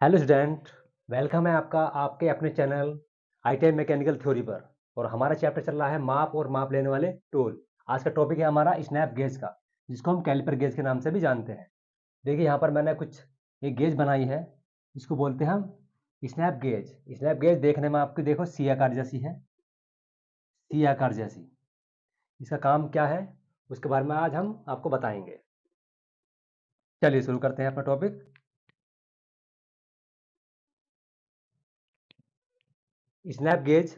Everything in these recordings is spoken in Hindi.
हेलो स्टूडेंट, वेलकम है आपका आपके अपने चैनल आईटीआई मैकेनिकल थ्योरी पर। और हमारा चैप्टर चल रहा है माप और माप लेने वाले टूल। आज का टॉपिक है हमारा स्नैप गेज का, जिसको हम कैलिपर गेज के नाम से भी जानते हैं। देखिए यहाँ पर मैंने कुछ एक गेज बनाई है, इसको बोलते हैं हम स्नैप गेज। स्नैप गेज देखने में आपकी देखो सी आकार जैसी है, सी आकार जैसी। इसका काम क्या है उसके बारे में आज हम आपको बताएंगे। चलिए शुरू करते हैं अपना टॉपिक। स्नैप गेज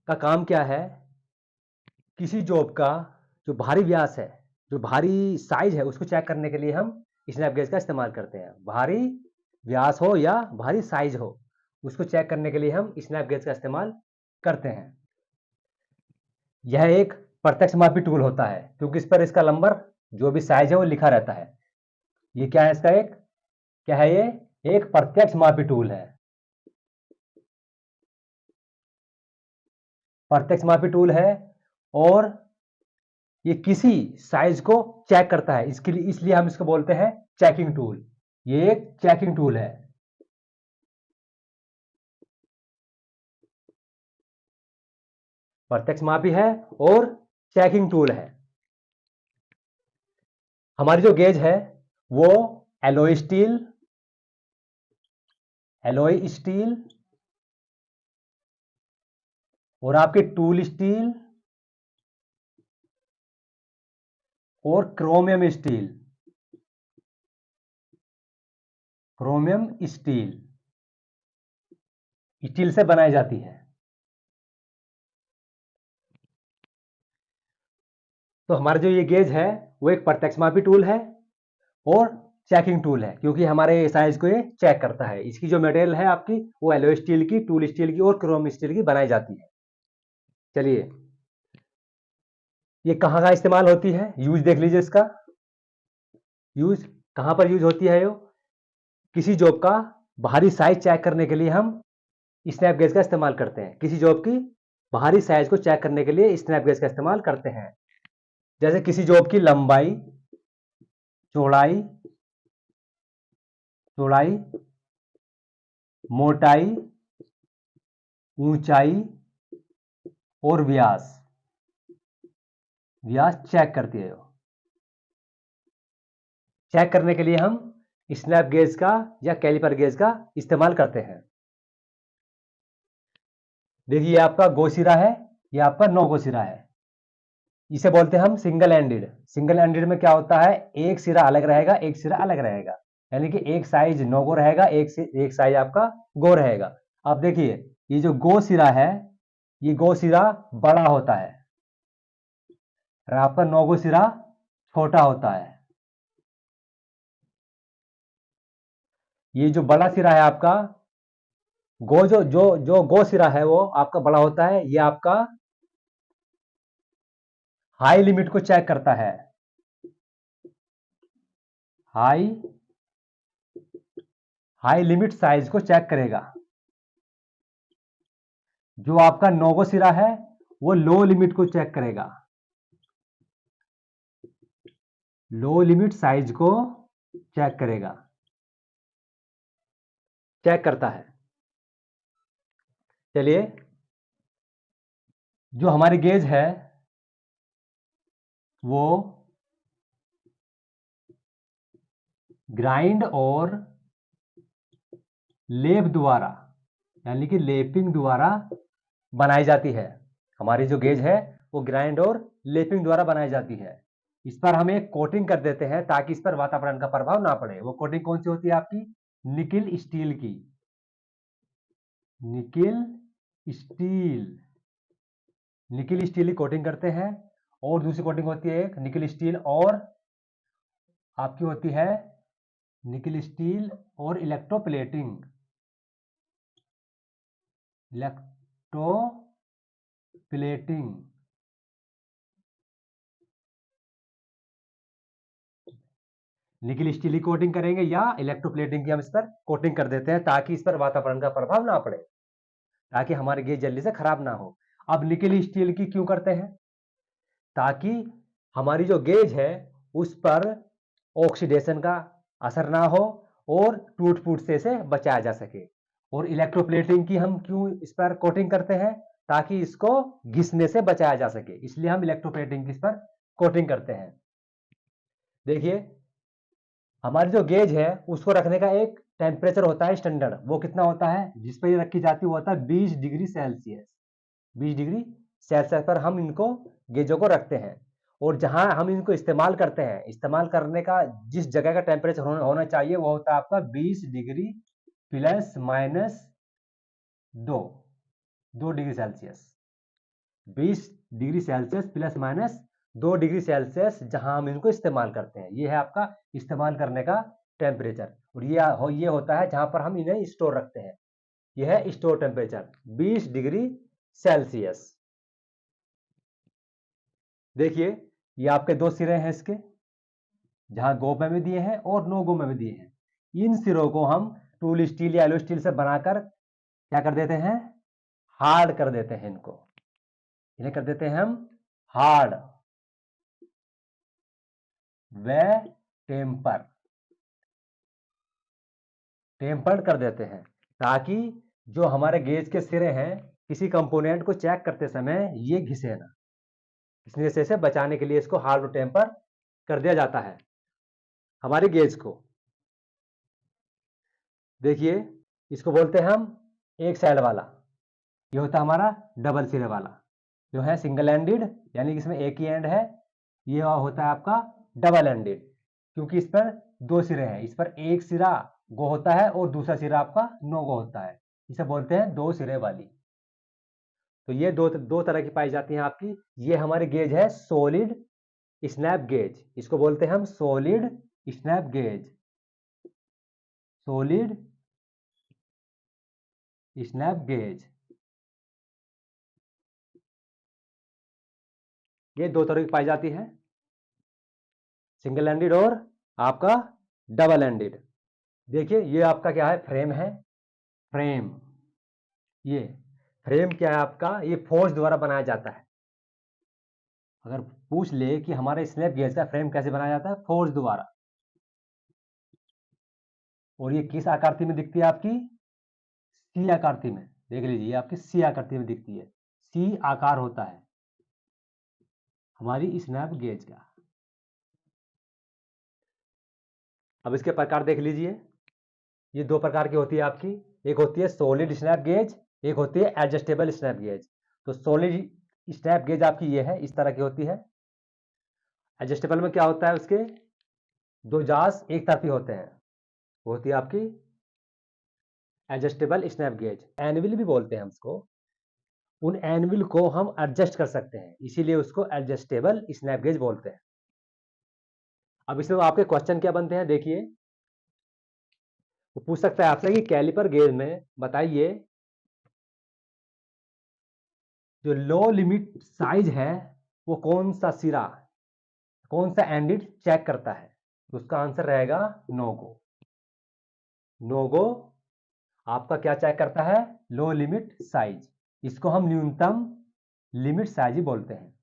का काम क्या है? किसी जॉब का जो भारी व्यास है, जो भारी साइज है, उसको चेक करने के लिए हम स्नैप गेज का इस्तेमाल करते हैं। भारी व्यास हो या भारी साइज हो, उसको चेक करने के लिए हम स्नैप गेज का इस्तेमाल करते हैं। यह एक प्रत्यक्ष मापी टूल होता है, क्योंकि इस पर इसका नंबर जो भी साइज है वो लिखा रहता है। ये क्या है? इसका एक क्या है? ये एक प्रत्यक्ष मापी टूल है। प्रत्यक्ष मापी टूल है और ये किसी साइज को चेक करता है। इसके लिए इसलिए हम इसको बोलते हैं चेकिंग टूल। ये एक चेकिंग टूल है। प्रत्यक्ष मापी है और चेकिंग टूल है। हमारी जो गेज है वो एलॉय स्टील और आपके टूल स्टील और क्रोमियम स्टील से बनाई जाती है। तो हमारा जो ये गेज है वो एक प्रत्यक्ष मापी टूल है और चेकिंग टूल है, क्योंकि हमारे साइज को ये चेक करता है। इसकी जो मटेरियल है आपकी वो एलॉय स्टील की, टूल स्टील की और क्रोम स्टील की बनाई जाती है। चलिए, ये कहाँ कहाँ इस्तेमाल होती है, यूज देख लीजिए। इसका यूज कहाँ पर यूज होती है? यो किसी जॉब का बाहरी साइज चेक करने के लिए हम स्नैप गेज का इस्तेमाल करते हैं। किसी जॉब की बाहरी साइज को चेक करने के लिए स्नैप गेज का इस्तेमाल करते हैं। जैसे किसी जॉब की लंबाई, चौड़ाई, मोटाई, ऊंचाई और व्यास चेक करती है। चेक करने के लिए हम स्नैप गेज का या कैलिपर गेज का इस्तेमाल करते हैं। देखिए, आपका गो सिरा है, ये आपका नो गो सिरा है। इसे बोलते हैं हम सिंगल एंडेड। सिंगल एंडेड में क्या होता है? एक सिरा अलग रहेगा, एक सिरा अलग रहेगा। यानी कि एक साइज नो गो रहेगा, एक साइज आपका गो रहेगा। अब देखिए, ये जो गो सिरा है, ये गो सिरा बड़ा होता है और आपका नो गो सिरा छोटा होता है। ये जो बड़ा सिरा है आपका गो, जो जो जो गो सिरा है वो आपका बड़ा होता है। ये आपका हाई लिमिट को चेक करता है। हाई लिमिट साइज को चेक करेगा। जो आपका नोगो सिरा है वो लो लिमिट को चेक करेगा। लो लिमिट साइज को चेक करेगा, चेक करता है। चलिए, जो हमारी गेज है वो ग्राइंड और लेप द्वारा, यानी कि लेपिंग द्वारा बनाई जाती है। हमारी जो गेज है वो ग्राइंड और लेपिंग द्वारा बनाई जाती है। इस पर हम एक कोटिंग कर देते हैं ताकि इस पर वातावरण का प्रभाव ना पड़े। वो कोटिंग कौन सी होती है आपकी? निकिल स्टील की। निकिल स्टील की कोटिंग करते हैं। और दूसरी कोटिंग होती है एक निकिल स्टील और आपकी होती है निकिल स्टील और इलेक्ट्रोप्लेटिंग। निकिल स्टील की कोटिंग करेंगे या इलेक्ट्रोप्लेटिंग की हम इस पर कोटिंग कर देते हैं ताकि इस पर वातावरण का प्रभाव ना पड़े, ताकि हमारी गेज जल्दी से खराब ना हो। अब निकिल स्टील की क्यों करते हैं? ताकि हमारी जो गेज है उस पर ऑक्सीडेशन का असर ना हो और टूट फूट से इसे बचाया जा सके। और इलेक्ट्रोप्लेटिंग की हम क्यों इस पर कोटिंग करते हैं, ताकि इसको घिसने से बचाया जा सके, इसलिए हम इलेक्ट्रोप्लेटिंग की इस पर कोटिंग करते हैं। देखिए हमारी जो गेज है उसको रखने का एक टेम्परेचर होता है स्टैंडर्ड, वो कितना होता है, जिस पर ये रखी जाती है वो होता है 20 डिग्री सेल्सियस। 20 डिग्री सेल्सियस पर हम इनको गेजों को रखते हैं। और जहां हम इनको इस्तेमाल करते हैं, इस्तेमाल करने का जिस जगह का टेम्परेचर होना चाहिए वो होता है आपका 20 degree plus minus 2 degree Celsius. 20 degree Celsius plus minus 2 degree Celsius जहां हम इनको इस्तेमाल करते हैं, ये है आपका इस्तेमाल करने का टेम्परेचर। और ये होता है जहां पर हम इन्हें स्टोर रखते हैं, यह है स्टोर टेम्परेचर 20 डिग्री सेल्सियस। देखिए ये आपके दो सिरे हैं इसके, जहां गो में भी दिए हैं और नो गो में भी दिए हैं। इन सिरों को हम टूल स्टील या एलो स्टील से बनाकर क्या कर देते हैं, हार्ड कर देते हैं। इन्हें कर देते हैं हम हार्ड व टेम्पर्ड कर देते हैं, ताकि जो हमारे गेज के सिरे हैं किसी कंपोनेंट को चेक करते समय ये घिसे ना, घिसने से इसे बचाने के लिए इसको हार्ड और टेम्पर कर दिया जाता है हमारे गेज को। देखिए इसको बोलते हैं हम एक साइड वाला, ये होता है हमारा डबल सिरे वाला। जो है सिंगल एंडेड यानी कि इसमें एक ही एंड है, ये होता है आपका डबल एंडेड, क्योंकि इस पर दो सिरे हैं, इस पर एक सिरा गो होता है और दूसरा सिरा आपका नो गो होता है, इसे बोलते हैं दो सिरे वाली। तो ये दो तरह की पाई जाती हैं आपकी। ये हमारी गेज है सॉलिड स्नैप गेज, इसको बोलते हैं हम solid snap gauge, solid snap gauge. ये दो तरह की पाई जाती है, सिंगल एंडेड और आपका डबल एंडेड। देखिए ये आपका क्या है, फ्रेम है। फ्रेम, ये फ्रेम क्या है आपका, ये फोर्स द्वारा बनाया जाता है। अगर पूछ ले कि हमारे स्नैप गेज का फ्रेम कैसे बनाया जाता है, फोर्स द्वारा। और ये किस आकृति में दिखती है आपकी, सी आकृति में। देख लीजिए ये आपकी सी आकृति में दिखती है, सी आकार होता है हमारी स्नैप गेज का। अब इसके प्रकार देख लीजिए, ये दो प्रकार की होती है आपकी, एक होती है सॉलिड स्नैप गेज, एक होती है एडजस्टेबल स्नैप गेज। तो सॉलिड स्नैप गेज आपकी ये है, इस तरह की होती है। एडजस्टेबल में क्या होता है, उसके दो जास एक तरफी होते हैं, वो होती है आपकी एडजस्टेबल स्नैप गेज। एनविल भी बोलते हैं हम उसको, उन एनविल को हम एडजस्ट कर सकते हैं, इसीलिए उसको एडजस्टेबल स्नैप गेज बोलते हैं। अब इसमें आपके क्वेश्चन क्या बनते हैं, देखिए वो पूछ सकता है आपसे कि कैलिपर गेज में बताइए जो लो लिमिट साइज है वो कौन सा सिरा, कौन सा एंडिड चेक करता है, तो उसका आंसर रहेगा नो गो। नो गो आपका क्या चेक करता है, लो लिमिट साइज, इसको हम न्यूनतम लिमिट साइज ही बोलते हैं।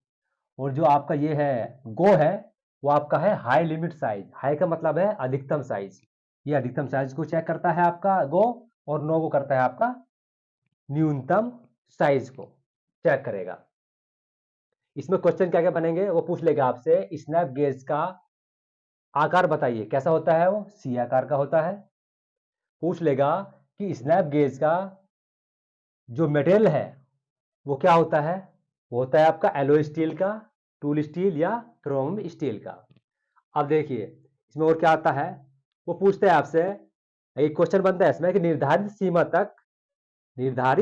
और जो आपका ये है गो है, वो आपका है हाई लिमिट साइज। हाई का मतलब है अधिकतम साइज, ये अधिकतम साइज को चेक करता है आपका गो, और नो गो करता है आपका न्यूनतम साइज को चेक करेगा। इसमें क्वेश्चन क्या क्या बनेंगे, वो पूछ लेगा आपसे स्नैप गेज का आकार बताइए कैसा होता है, वो सी आकार का होता है। पूछ लेगा कि स्नैप गेज का जो मटेरियल है वो क्या होता है, वो होता है आपका एलो स्टील का, टूल स्टील या क्रोम स्टील का। अब देखिए इसमें और क्या आता है, वो पूछते हैं आपसे, एक क्वेश्चन बनता है इसमें कि निर्धारित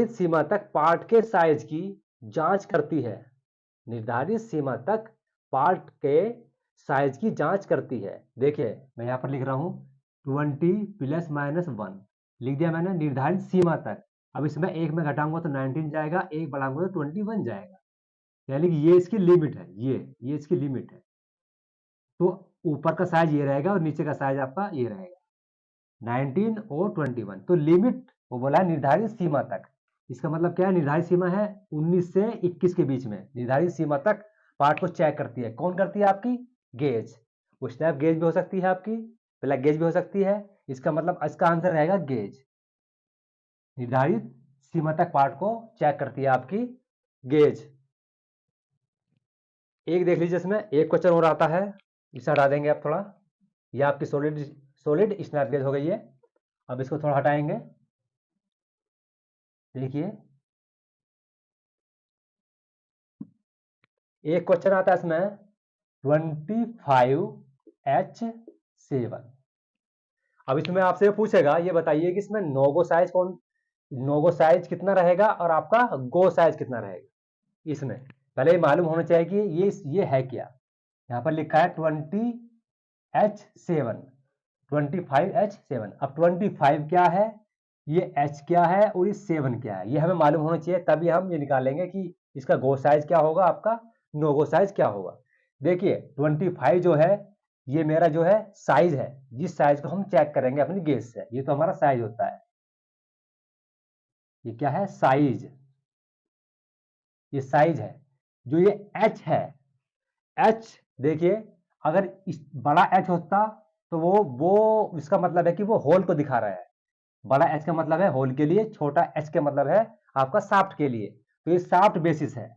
सीमा तक पार्ट के साइज की जांच करती है। निर्धारित सीमा तक पार्ट के साइज की जांच करती है। देखिए मैं यहां पर लिख रहा हूं 20 प्लस माइनस 1 लिख दिया मैंने, निर्धारित सीमा तक। अब इसमें एक में घटाऊंगा तो 19 जाएगा, एक बढ़ाऊंगा तो 21 जाएगा, यानी कि ये इसकी लिमिट है, ये इसकी लिमिट है। तो ऊपर का साइज ये रहेगा और नीचे का साइज आपका ये रहेगा, 19 और 21। तो लिमिट वो बोला है निर्धारित सीमा तक, इसका मतलब क्या है, निर्धारित सीमा है 19 से 21 के बीच में, निर्धारित सीमा तक पार्ट को चेक करती है। कौन करती है, आपकी गेज। वो स्नैप गेज भी हो सकती है, आपकी ब्लैक गेज भी हो सकती है, इसका मतलब इसका आंसर रहेगा गेज। निर्धारित सीमा तक पार्ट को चेक करती है आपकी गेज। एक देख लीजिए, इसमें एक क्वेश्चन और आता है, इसे हटा देंगे आप थोड़ा। ये आपकी सॉलिड स्नैप गेज हो गई है। अब इसको थोड़ा हटाएंगे। देखिए एक क्वेश्चन आता है इसमें 25H7। अब इसमें आपसे पूछेगा, ये बताइए कि इसमें नोगो साइज कितना रहेगा और आपका गो साइज कितना रहेगा। इसमें पहले ये मालूम होना चाहिए कि ये है क्या। यहाँ पर लिखा है 20H7, 25H7। अब 25 क्या है, ये H क्या है और ये 7 क्या है, ये हमें मालूम होना चाहिए, तभी हम ये निकालेंगे कि इसका गो साइज क्या होगा, आपका नो गो साइज क्या होगा। देखिए 25 जो है ये मेरा जो है साइज है, जिस साइज को हम चेक करेंगे अपनी गेज से। ये तो हमारा साइज होता है। ये क्या है, साइज। ये साइज है। जो ये H है, H देखिए, अगर इस बड़ा H होता तो वो इसका मतलब है कि वो होल को दिखा रहा है। बड़ा H का मतलब है होल के लिए, छोटा H का मतलब है आपका शाफ्ट के लिए। तो ये शाफ्ट बेसिस है।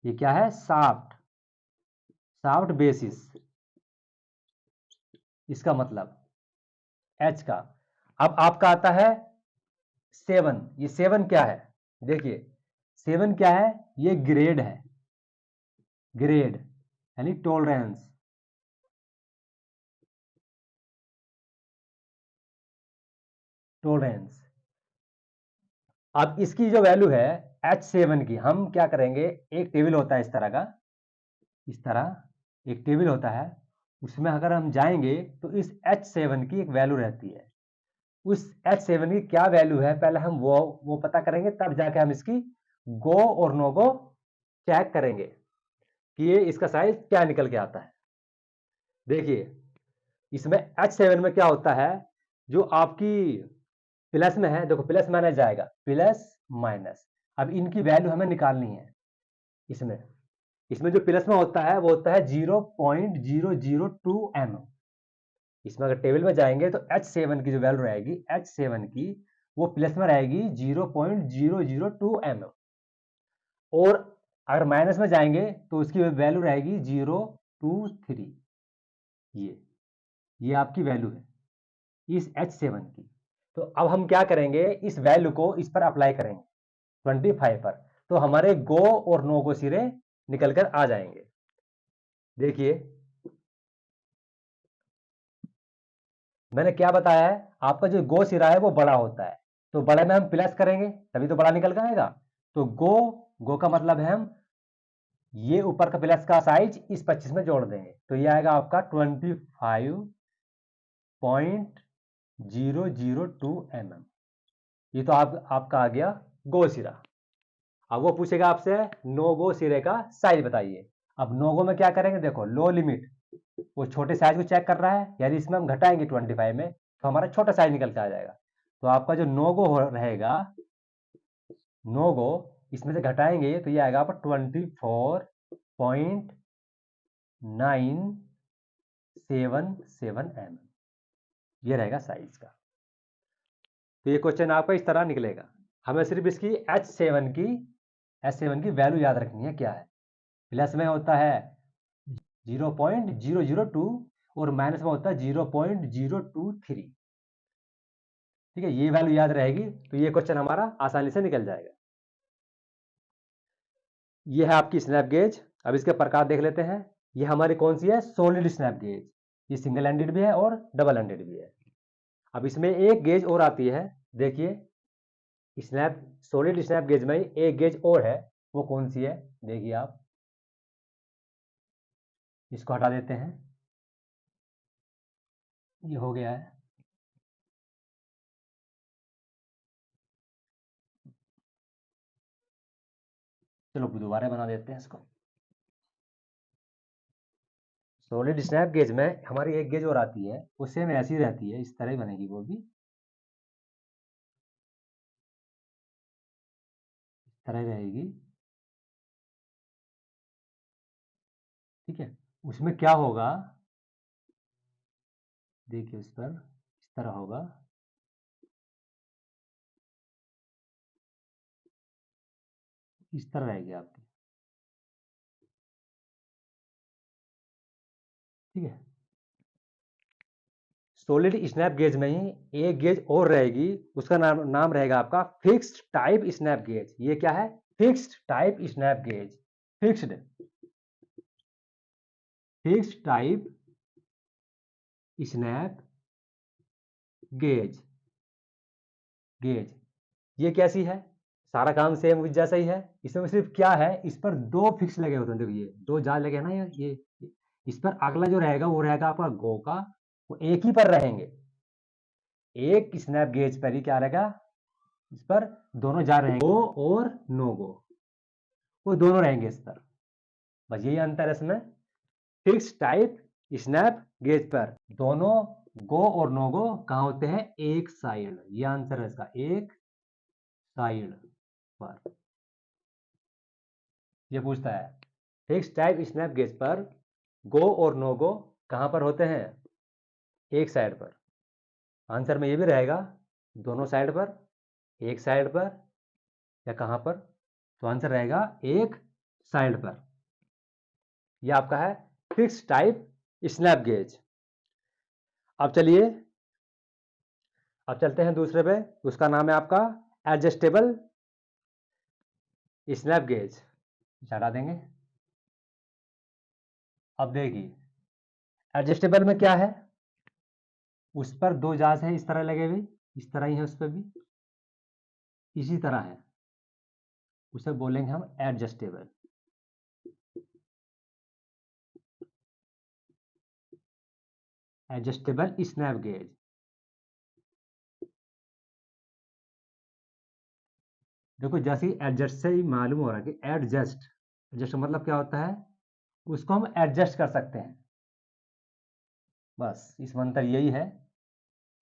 ये क्या है, शाफ्ट बेसिस, इसका मतलब H का। अब आपका आता है 7। ये 7 क्या है, देखिए 7 क्या है, ये ग्रेड है। ग्रेड यानी टॉलरेंस। टॉलरेंस। अब इसकी जो वैल्यू है H7 की, हम क्या करेंगे, एक टेबल होता है इस तरह का, इस तरह एक टेबल होता है, उसमें अगर हम जाएंगे तो इस H7 की एक वैल्यू रहती है। उस H7 की क्या वैल्यू है, पहले हम वो पता करेंगे, तब जाके हम इसकी गो और नो गो चेक करेंगे कि ये इसका साइज क्या निकल के आता है। देखिए इसमें H7 में क्या होता है, जो आपकी प्लस में है, देखो प्लस माइनस जाएगा, प्लस माइनस। अब इनकी वैल्यू हमें निकालनी है। इसमें इसमें जो प्लस में होता है वो होता है 0.002 mm। इसमें अगर टेबल में जाएंगे तो H7 की जो वैल्यू रहेगी, H7 की वो प्लस में रहेगी 0.002 mm। और अगर माइनस में जाएंगे तो उसकी वैल्यू रहेगी 023। ये आपकी वैल्यू है इस H7 की। तो अब हम क्या करेंगे, इस वैल्यू को इस पर अप्लाई करेंगे 25 पर, तो हमारे गो और नो गो सिरे निकल कर आ जाएंगे। देखिए मैंने क्या बताया है, आपका जो गो सिरा है वो बड़ा होता है, तो बड़े में हम प्लस करेंगे तभी तो बड़ा निकल कर आएगा। तो गो का मतलब है हम ये ऊपर का प्लस का साइज इस 25 में जोड़ देंगे, तो ये आएगा आपका 25.002 mm। ये तो आपका आ गया गो सिरा। अब वो पूछेगा आपसे नो गो सिरे का साइज बताइए। अब नो गो में क्या करेंगे, देखो लो लिमिट, वो छोटे साइज को चेक कर रहा है, यानी इसमें हम घटाएंगे 25 में तो हमारा छोटा साइज निकल के आ जाएगा। तो आपका जो नो गो रहेगा, नो गो इसमें से घटाएंगे तो ये आएगा आपका 24.977 mm। ये रहेगा साइज का। तो ये क्वेश्चन आपका इस तरह निकलेगा। हमें सिर्फ इसकी H7 की वैल्यू याद रखनी है, क्या है। प्लस में होता है 0.002 और माइनस में होता है 0.023। ठीक है, ये वैल्यू याद रहेगी तो ये क्वेश्चन हमारा आसानी से निकल जाएगा। ये है आपकी स्नैप गेज। अब इसके प्रकार देख लेते हैं। ये हमारी कौन सी है, सॉलिड स्नैप गेज। ये सिंगल एंडेड भी है और डबल एंडेड भी है। अब इसमें एक गेज और आती है, देखिए सॉलिड स्नैप गेज में एक गेज और है, वो कौन सी है, देखिए आप। इसको हटा देते हैं, ये हो गया है। चलो दोबारा बना देते हैं इसको। सॉलिड स्नैप गेज में हमारी एक गेज और आती है, वो सेम ऐसी रहती है, इस तरह ही बनेगी वो भी, इस तरह ही रहेगी। ठीक है, उसमें क्या होगा, देखिए उस पर तरह होगा, इस तरह रहेगी आपकी, ठीक है। सॉलिड स्नैप गेज में ही एक गेज और रहेगी, उसका नाम रहेगा आपका फिक्स्ड टाइप स्नैप गेज। ये क्या है? Fixed type snap gauge. Fixed type snap gauge. ये कैसी है? सारा काम सेम जैसा ही है, इसमें सिर्फ क्या है, इस पर दो फिक्स लगे होते हैं। देखो ये दो जाल लगे हैं ना, ये इस पर अगला जो रहेगा वो रहेगा आपका गो का, वो एक ही पर रहेंगे। एक स्नैप गेज पर ही क्या रहेगा, इस पर दोनों जाल रहेंगे, गो और नो गो, वो दोनों रहेंगे इस पर। बस यही अंतर है इसमें। फिक्स टाइप स्नैप गेज पर दोनों गो और नो गो कहाँ होते हैं? एक साइड। ये आंसर है इसका, एक साइड पर। ये पूछता है फिक्स टाइप स्नैप गेज पर गो और नो गो कहाँ पर होते हैं? एक साइड पर। आंसर में ये भी रहेगा दोनों साइड पर, एक साइड पर, या कहाँ पर? तो आंसर रहेगा एक साइड पर। यह आपका है फिक्स टाइप स्नैप गेज। अब चलिए, अब चलते हैं दूसरे पे, उसका नाम है आपका एडजस्टेबल स्नैप गेज। हटा देंगे। अब देखिए एडजस्टेबल में क्या है, उस पर दो जांच है इस तरह लगे हुए, इस तरह ही है उस पर भी इसी तरह है, उसे बोलेंगे हम एडजस्टेबल। Adjustable snap gauge. देखो जैसे ही एडजस्ट से ही मालूम हो रहा है कि एडजस्ट, एडजस्ट मतलब क्या होता है, उसको हम एडजस्ट कर सकते हैं। बस इसमें अंतर यही है,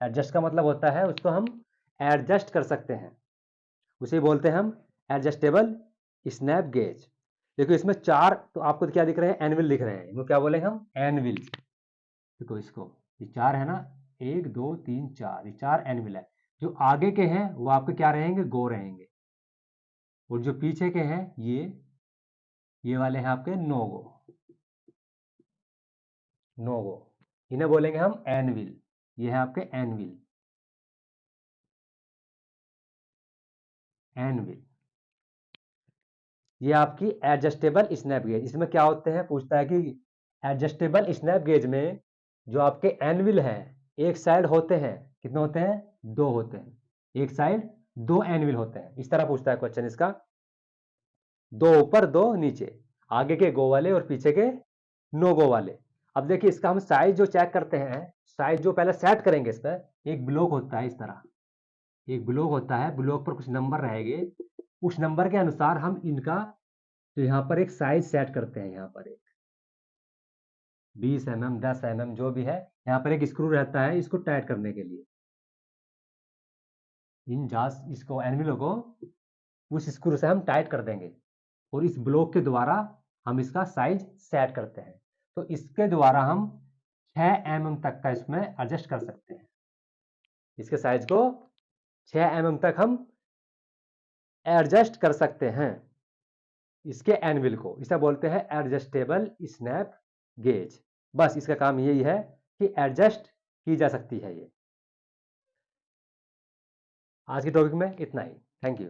एडजस्ट का मतलब होता है उसको हम एडजस्ट कर सकते हैं, उसे बोलते हैं हम एडजस्टेबल स्नैप गेज। देखो इसमें चार, तो आपको क्या दिख रहे हैं? एनविल दिख रहे हैं, इनको क्या बोलेंगे हम? एनविल। देखो इसको, ये चार है ना, एक दो तीन चार, ये चार एनविल है। जो आगे के हैं वो आपके क्या रहेंगे? गो रहेंगे। और जो पीछे के हैं ये वाले हैं आपके नो गो। नो गो, इन्हें बोलेंगे हम एनविल। ये है आपके एनविल। एनविल ये आपकी एडजस्टेबल स्नैप गेज। इसमें क्या होते हैं, पूछता है कि एडजस्टेबल स्नैप गेज में जो आपके एनविल हैं एक साइड होते हैं, कितने होते हैं? दो होते हैं। एक साइड दो एनविल होते हैं, इस तरह पूछता है क्वेश्चन इसका। दो ऊपर दो नीचे, आगे के गो वाले और पीछे के नो गो वाले। अब देखिए इसका हम साइज जो चेक करते हैं, साइज जो पहले सेट करेंगे, इस पर एक ब्लॉक होता है इस तरह, एक ब्लॉक होता है, ब्लॉक पर कुछ नंबर रहेंगे, उस नंबर के अनुसार हम इनका, तो यहाँ पर एक साइज सेट करते हैं। यहाँ पर एक 20 mm 10 mm जो भी है, यहाँ पर एक स्क्रू रहता है इसको टाइट करने के लिए। इन जास इसको एनविलों को उस स्क्रू से हम टाइट कर देंगे, और इस ब्लॉक के द्वारा हम इसका साइज सेट करते हैं। तो इसके द्वारा हम 6 mm तक का इसमें एडजस्ट कर सकते हैं। इसके साइज को 6 mm तक हम एडजस्ट कर सकते हैं, इसके एनविल को। इसे बोलते हैं एडजस्टेबल स्नैप गेज। बस इसका काम यही है कि एडजस्ट की जा सकती है ये। आज की टॉपिक में इतना ही। Thank you.